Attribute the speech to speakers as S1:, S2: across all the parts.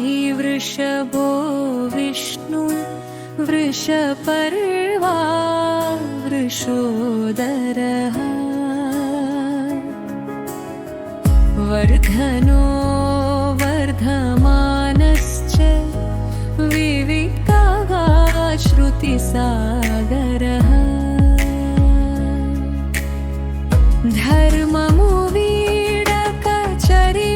S1: हि वृषभो विष्णु वृषपर्वा वृषोदरः वर्धनो वर्धमानश्च विविक्तः श्रुतिसागरः धर्ममु वीडक चरिंचुवाडु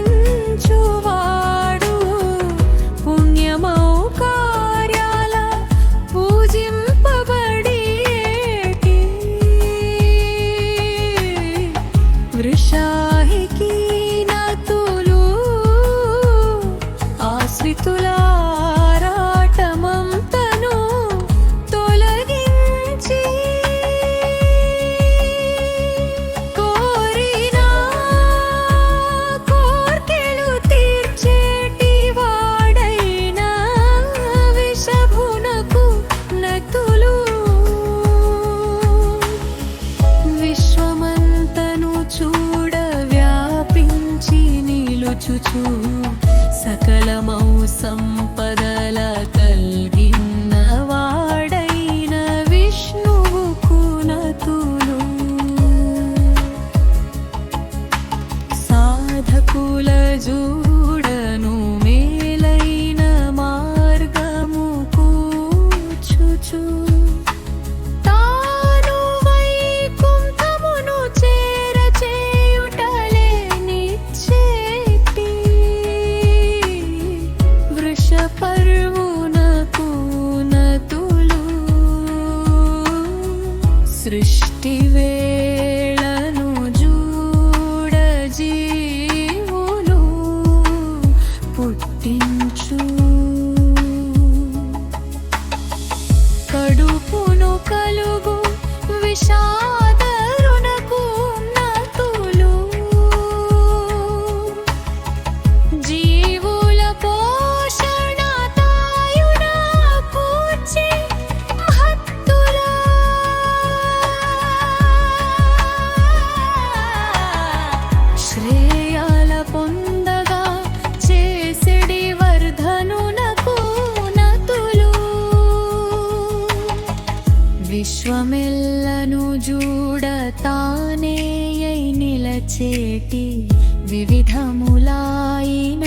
S1: पुण्यमौ कार्याल पूजिंपबडेటి वृषाहिकी నతులు ఆశ్రితుల ఆరాటమంతను తొలగించి కోరిన కోర్కెలు తీర్చేటి వాడైన విషభునకు నతులు విశ్వమంతను చూడ వ్యాపించి నిలుచుచు సకలమౌ సంపదల కల్గిన్న వాడైన విష్ణువుకు నతులు సాధకుల జూడను మేలైన మార్గము కూర్చుచు తాను వైకుంఠమును చేరచేయుటలే నిచ్చేటి వృషపర్వునకు నతులు సృష్టి వేళను జూడ జీవులు పుట్టించు కడుపును కలుగు విషాదరునకు నతులు జీవుల పోషణ తాయున కూర్చి భక్తుల శ్రేయాల పొందగా చేసెడి వర్ధనునకు నతులు విశ్వమెల్లను జూడ తానేయై నిలచేటి వివిధములాయిన